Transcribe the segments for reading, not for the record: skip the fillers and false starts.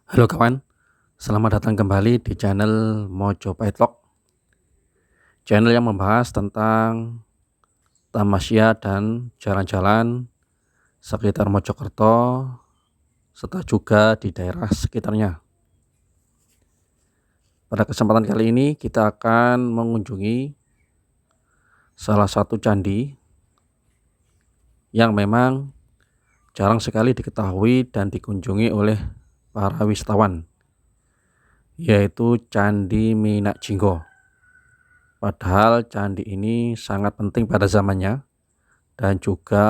Halo kawan, selamat datang kembali di channel Mojopahit Vlog, channel yang membahas tentang tamasya dan jalan-jalan sekitar Mojokerto serta juga di daerah sekitarnya. Pada kesempatan kali ini kita akan mengunjungi salah satu candi yang memang jarang sekali diketahui dan dikunjungi oleh para wisatawan, yaitu Candi Minak Jinggo. Padahal candi ini sangat penting pada zamannya dan juga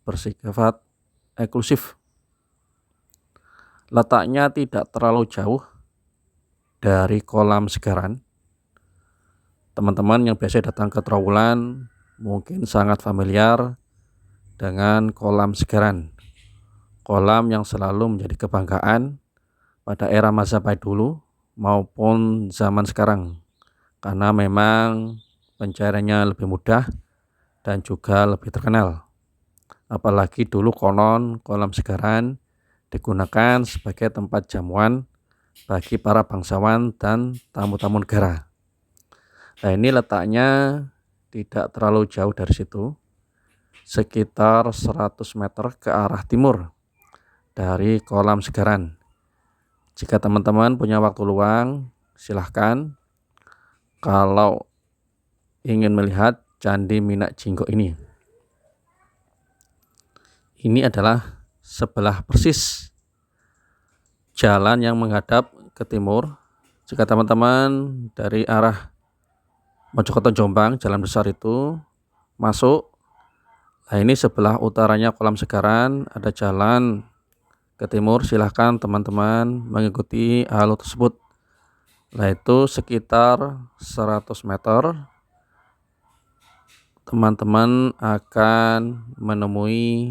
bersifat eksklusif. Letaknya tidak terlalu jauh dari kolam Segaran. Teman-teman yang biasa datang ke Trowulan mungkin sangat familiar dengan kolam Segaran. Kolam yang selalu menjadi kebanggaan pada era Majapahit dulu maupun zaman sekarang, karena memang pencariannya lebih mudah dan juga lebih terkenal. Apalagi dulu konon kolam Segaran digunakan sebagai tempat jamuan bagi para bangsawan dan tamu-tamu negara. Nah, ini letaknya tidak terlalu jauh dari situ, sekitar 100 meter ke arah timur dari kolam Segaran. Jika teman-teman punya waktu luang, silahkan kalau ingin melihat Candi Minak Jinggo ini. Ini adalah sebelah persis jalan yang menghadap ke timur. Jika teman-teman dari arah Mojokerto Jombang, jalan besar itu masuk, nah ini sebelah utaranya kolam Segaran, ada jalan ke timur. Silahkan teman-teman mengikuti alur tersebut. Nah itu sekitar 100 meter teman-teman akan menemui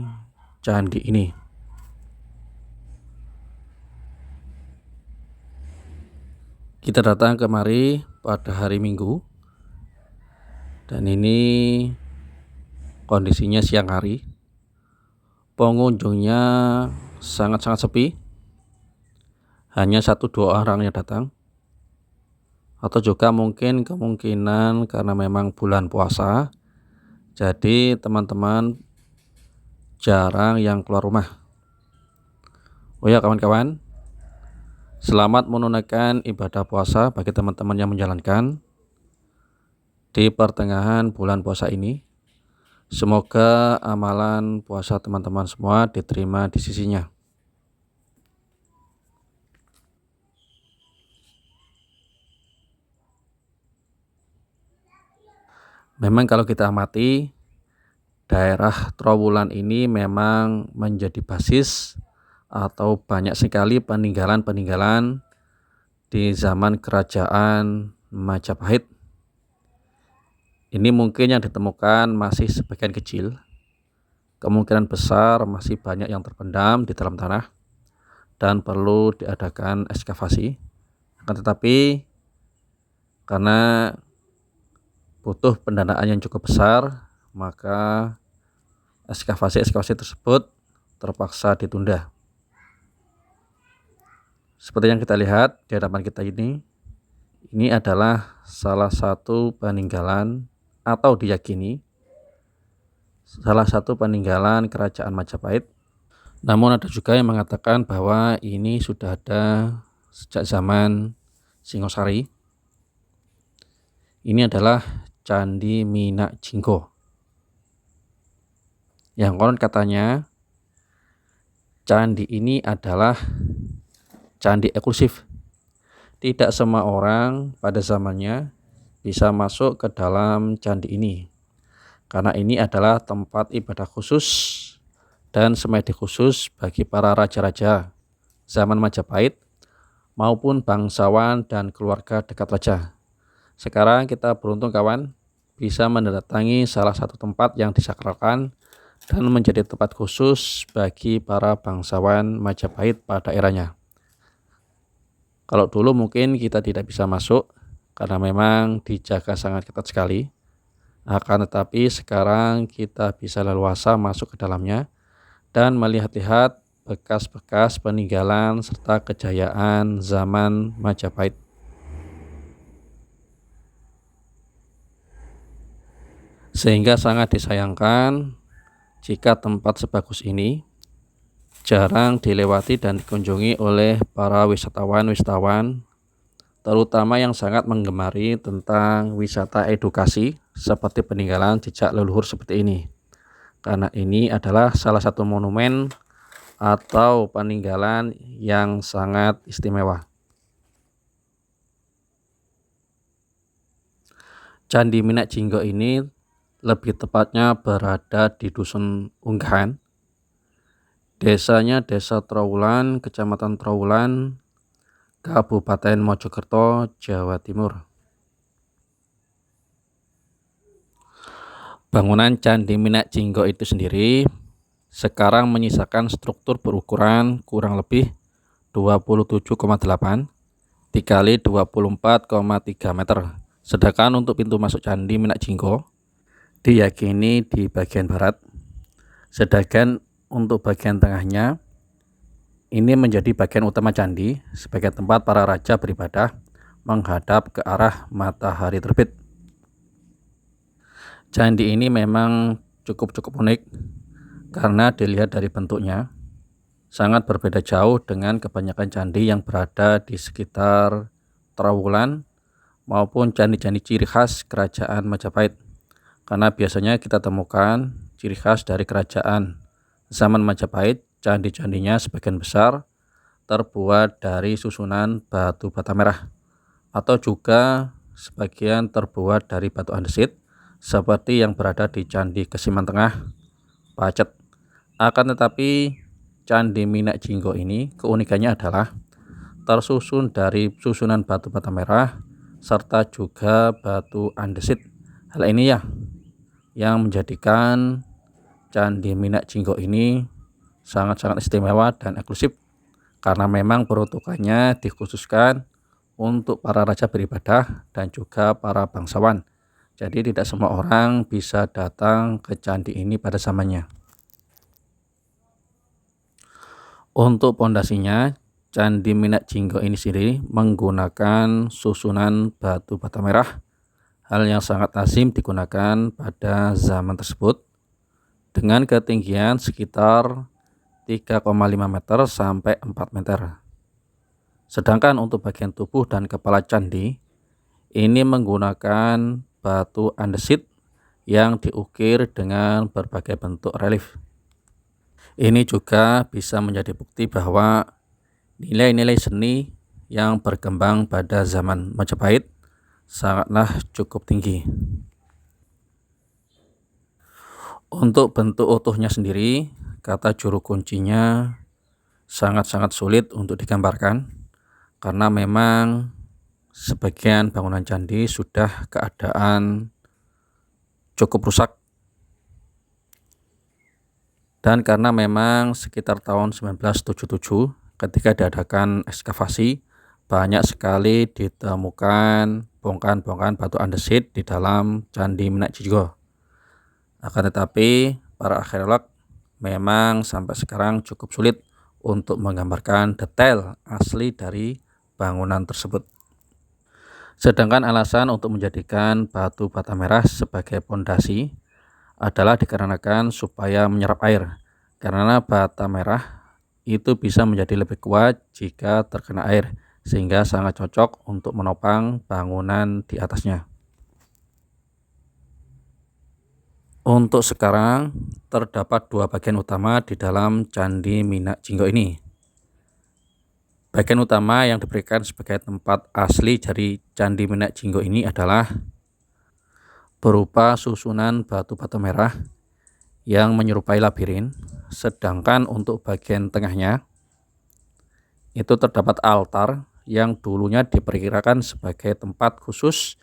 candi ini. Kita datang kemari pada hari Minggu dan ini kondisinya siang hari. Pengunjungnya sangat-sangat sepi, hanya 1-2 orang yang datang, atau juga mungkin kemungkinan karena memang bulan puasa, jadi teman-teman jarang yang keluar rumah. Oh ya kawan-kawan, selamat menunaikan ibadah puasa bagi teman-teman yang menjalankan di pertengahan bulan puasa ini. Semoga amalan puasa teman-teman semua diterima di sisinya. Memang kalau kita amati, daerah Trowulan ini memang menjadi basis atau banyak sekali peninggalan-peninggalan di zaman kerajaan Majapahit. Ini mungkin yang ditemukan masih sebagian kecil, kemungkinan besar masih banyak yang terpendam di dalam tanah dan perlu diadakan ekskavasi. Akan tetapi karena butuh pendanaan yang cukup besar, maka ekskavasi tersebut terpaksa ditunda. Seperti yang kita lihat di hadapan kita ini adalah salah satu peninggalan atau diyakini salah satu peninggalan kerajaan Majapahit. Namun ada juga yang mengatakan bahwa ini sudah ada sejak zaman Singosari. Ini adalah Candi Minak Jinggo, yang konon katanya candi ini adalah candi eksklusif. Tidak semua orang pada zamannya bisa masuk ke dalam candi ini, karena ini adalah tempat ibadah khusus dan semedi khusus bagi para raja-raja zaman Majapahit maupun bangsawan dan keluarga dekat raja. Sekarang kita beruntung kawan, bisa mendatangi salah satu tempat yang disakralkan dan menjadi tempat khusus bagi para bangsawan Majapahit pada eranya. Kalau dulu mungkin kita tidak bisa masuk karena memang dijaga sangat ketat sekali. Akan tetapi sekarang kita bisa leluasa masuk ke dalamnya dan melihat-lihat bekas-bekas peninggalan serta kejayaan zaman Majapahit. Sehingga sangat disayangkan jika tempat sebagus ini jarang dilewati dan dikunjungi oleh para wisatawan, terutama yang sangat menggemari tentang wisata edukasi seperti peninggalan jejak leluhur seperti ini. Karena ini adalah salah satu monumen atau peninggalan yang sangat istimewa. Candi Minak Jinggo ini lebih tepatnya berada di Dusun Unggahan. Desanya Desa Trowulan, Kecamatan Trowulan, Kabupaten Mojokerto, Jawa Timur. Bangunan Candi Minak Jinggo itu sendiri sekarang menyisakan struktur berukuran kurang lebih 27,8 dikali 24,3 meter. Sedangkan untuk pintu masuk Candi Minak Jinggo diyakini di bagian barat. Sedangkan untuk bagian tengahnya ini menjadi bagian utama candi sebagai tempat para raja beribadah menghadap ke arah matahari terbit. Candi ini memang cukup unik karena dilihat dari bentuknya sangat berbeda jauh dengan kebanyakan candi yang berada di sekitar Trowulan maupun candi-candi ciri khas kerajaan Majapahit. Karena biasanya kita temukan ciri khas dari kerajaan zaman Majapahit, candi-candinya sebagian besar terbuat dari susunan batu bata merah atau juga sebagian terbuat dari batu andesit seperti yang berada di Candi Kesiman Tengah, Pacet. Akan tetapi Candi Minak Jinggo ini keunikannya adalah tersusun dari susunan batu bata merah serta juga batu andesit. Hal ini yang menjadikan Candi Minak Jinggo ini sangat-sangat istimewa dan eksklusif karena memang peruntukannya dikhususkan untuk para raja beribadah dan juga para bangsawan. Jadi tidak semua orang bisa datang ke candi ini pada zamannya. Untuk pondasinya, Candi Minak Jinggo ini sendiri menggunakan susunan batu bata merah. Hal yang sangat lazim digunakan pada zaman tersebut dengan ketinggian sekitar 3,5 meter sampai 4 meter. Sedangkan untuk bagian tubuh dan kepala candi ini menggunakan batu andesit yang diukir dengan berbagai bentuk relief. Ini juga bisa menjadi bukti bahwa nilai-nilai seni yang berkembang pada zaman Majapahit sangatlah cukup tinggi. Untuk bentuk utuhnya sendiri, kata juru kuncinya sangat-sangat sulit untuk digambarkan karena memang sebagian bangunan candi sudah keadaan cukup rusak. Dan karena memang sekitar tahun 1977 ketika diadakan ekskavasi banyak sekali ditemukan bongkahan-bongkahan batu andesit di dalam Candi Minak Jinggo. Akan tetapi para arkeolog memang sampai sekarang cukup sulit untuk menggambarkan detail asli dari bangunan tersebut. Sedangkan alasan untuk menjadikan batu bata merah sebagai pondasi adalah dikarenakan supaya menyerap air. Karena bata merah itu bisa menjadi lebih kuat jika terkena air, sehingga sangat cocok untuk menopang bangunan di atasnya. Untuk sekarang terdapat dua bagian utama di dalam Candi Minak Jinggo ini. Bagian utama yang diberikan sebagai tempat asli dari Candi Minak Jinggo ini adalah berupa susunan batu bata merah yang menyerupai labirin. Sedangkan untuk bagian tengahnya itu terdapat altar yang dulunya diperkirakan sebagai tempat khusus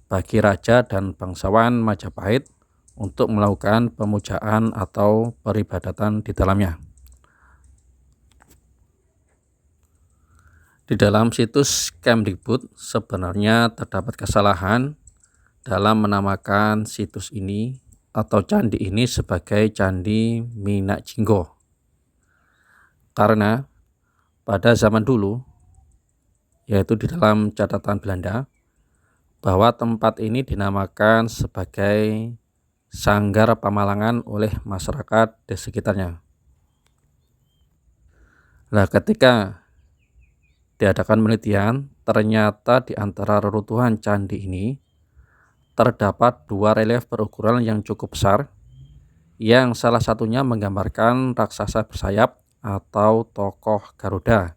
bagi raja dan bangsawan Majapahit untuk melakukan pemujaan atau peribadatan di dalamnya. Di dalam situs Kemdikbud sebenarnya terdapat kesalahan dalam menamakan situs ini atau candi ini sebagai Candi Minak Jinggo. Karena pada zaman dulu, yaitu di dalam catatan Belanda, bahwa tempat ini dinamakan sebagai Sanggar Pamalangan oleh masyarakat di sekitarnya. Nah, ketika diadakan penelitian, ternyata di antara reruntuhan candi ini terdapat dua relief berukuran yang cukup besar, yang salah satunya menggambarkan raksasa bersayap atau tokoh Garuda,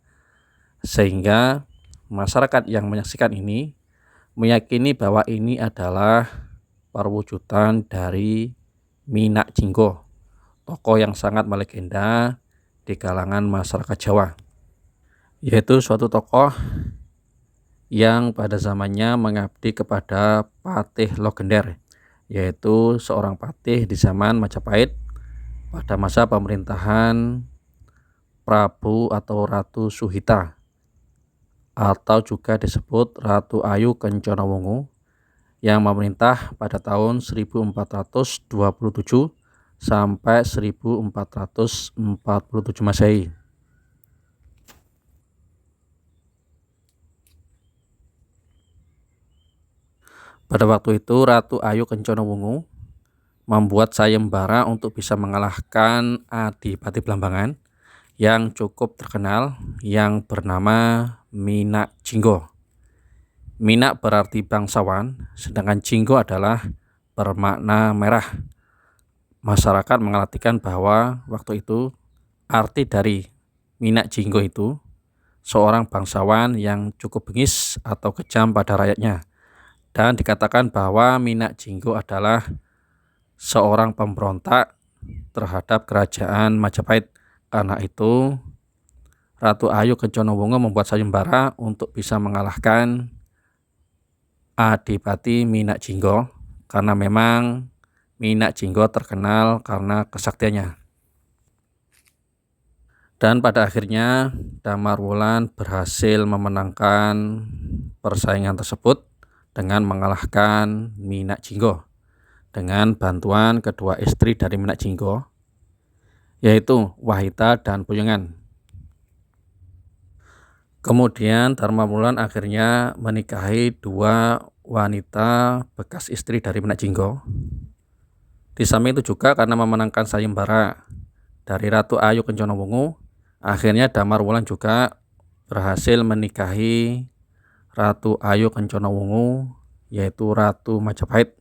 sehingga masyarakat yang menyaksikan ini meyakini bahwa ini adalah perwujudan dari Minak Jinggo, tokoh yang sangat melegenda di kalangan masyarakat Jawa, yaitu suatu tokoh yang pada zamannya mengabdi kepada Patih Logender, yaitu seorang patih di zaman Majapahit pada masa pemerintahan Prabu atau Ratu Suhita, atau juga disebut Ratu Ayu Kencana Wungu, yang memerintah pada tahun 1427 sampai 1447 Masehi. Pada waktu itu Ratu Ayu Kencana Wungu membuat sayembara untuk bisa mengalahkan Adipati Blambangan yang cukup terkenal yang bernama Minak Jinggo. Minak berarti bangsawan, sedangkan Jinggo adalah bermakna merah. Masyarakat mengartikan bahwa waktu itu arti dari Minak Jinggo itu seorang bangsawan yang cukup bengis atau kejam pada rakyatnya. Dan dikatakan bahwa Minak Jinggo adalah seorang pemberontak terhadap kerajaan Majapahit. Karena itu Ratu Ayu Kencana Wungu membuat sayembara untuk bisa mengalahkan Adipati Minak Jinggo, karena memang Minak Jinggo terkenal karena kesaktiannya. Dan pada akhirnya Damar Wulan berhasil memenangkan persaingan tersebut dengan mengalahkan Minak Jinggo dengan bantuan kedua istri dari Minak Jinggo, yaitu Wahita dan Puyengan. Kemudian Dharma Wulan akhirnya menikahi dua wanita bekas istri dari Minak Jinggo. Di samping itu juga karena memenangkan sayembara dari Ratu Ayu Kencana Wungu, akhirnya Damar Wulan juga berhasil menikahi Ratu Ayu Kencana Wungu, yaitu Ratu Majapahit.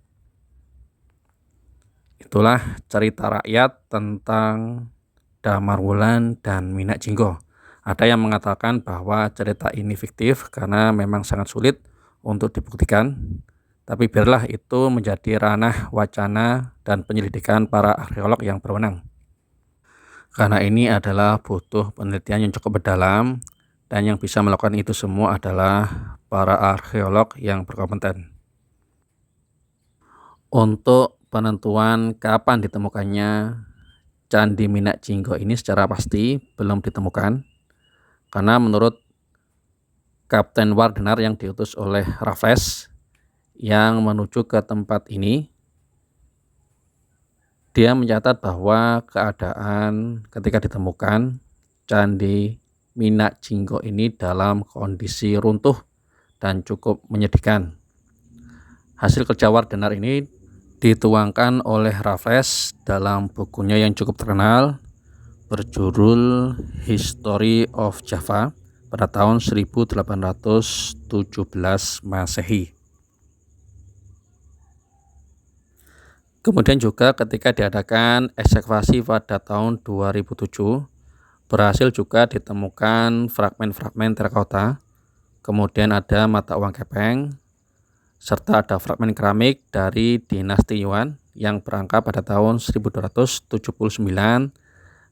Itulah cerita rakyat tentang Damar Wulan dan Minak Jinggo. Ada yang mengatakan bahwa cerita ini fiktif karena memang sangat sulit untuk dibuktikan, tapi biarlah itu menjadi ranah wacana dan penyelidikan para arkeolog yang berwenang. Karena ini adalah butuh penelitian yang cukup mendalam, dan yang bisa melakukan itu semua adalah para arkeolog yang berkompeten. Untuk penentuan kapan ditemukannya Candi Minak Jinggo ini secara pasti belum ditemukan, karena menurut Kapten Wardenar yang diutus oleh Raffles yang menuju ke tempat ini, dia mencatat bahwa keadaan ketika ditemukan Candi Minak Jinggo ini dalam kondisi runtuh dan cukup menyedihkan. Hasil kerja Wardenar ini dituangkan oleh Raffles dalam bukunya yang cukup terkenal berjudul History of Java pada tahun 1817 Masehi. Kemudian juga ketika diadakan ekskavasi pada tahun 2007, berhasil juga ditemukan fragmen-fragmen terakota, kemudian ada mata uang kepeng, serta ada fragmen keramik dari dinasti Yuan yang berangka pada tahun 1279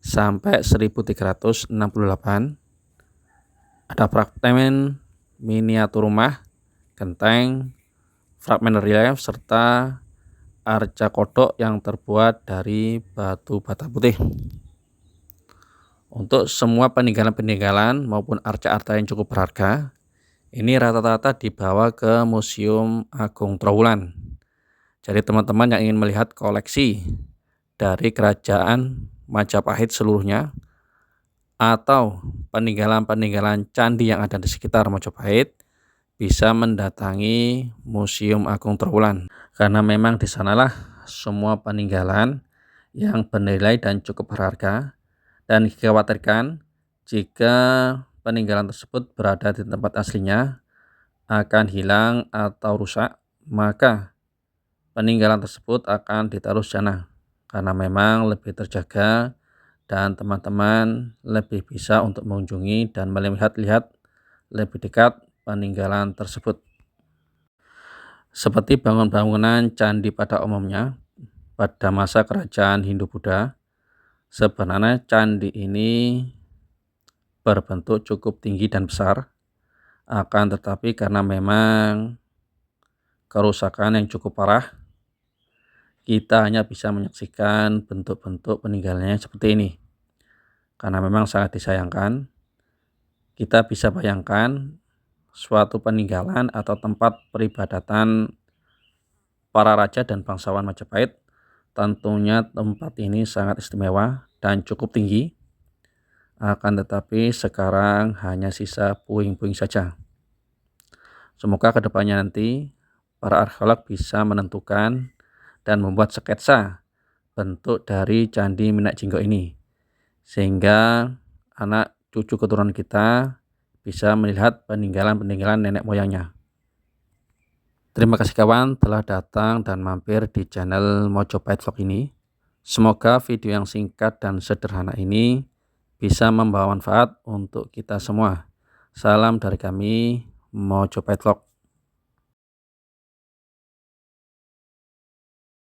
sampai 1368. Ada fragmen miniatur rumah, genteng, fragmen relief, serta arca kodok yang terbuat dari batu bata putih. Untuk semua peninggalan-peninggalan maupun arca-arca yang cukup berharga, ini rata-rata dibawa ke Museum Agung Trowulan. Jadi teman-teman yang ingin melihat koleksi dari kerajaan Majapahit seluruhnya, atau peninggalan-peninggalan candi yang ada di sekitar Mojopahit, bisa mendatangi Museum Agung Trowulan. Karena memang di sanalah semua peninggalan yang bernilai dan cukup berharga, dan dikhawatirkan jika peninggalan tersebut berada di tempat aslinya akan hilang atau rusak, maka peninggalan tersebut akan ditaruh di sana karena memang lebih terjaga dan teman-teman lebih bisa untuk mengunjungi dan melihat-lihat lebih dekat peninggalan tersebut. Seperti bangunan-bangunan candi pada umumnya, pada masa kerajaan Hindu-Buddha, sebenarnya candi ini berbentuk cukup tinggi dan besar, akan tetapi karena memang kerusakan yang cukup parah, kita hanya bisa menyaksikan bentuk-bentuk peninggalannya seperti ini. Karena memang sangat disayangkan, kita bisa bayangkan suatu peninggalan atau tempat peribadatan para raja dan bangsawan Majapahit. Tentunya tempat ini sangat istimewa dan cukup tinggi, akan tetapi sekarang hanya sisa puing-puing saja. Semoga kedepannya nanti para arkeolog bisa menentukan dan membuat sketsa bentuk dari Candi Minak Jinggo ini, sehingga anak cucu keturunan kita bisa melihat peninggalan-peninggalan nenek moyangnya. Terima kasih kawan telah datang dan mampir di channel Mojopahit Vlog ini. Semoga video yang singkat dan sederhana ini bisa membawa manfaat untuk kita semua. Salam dari kami, Mojopahit Vlog.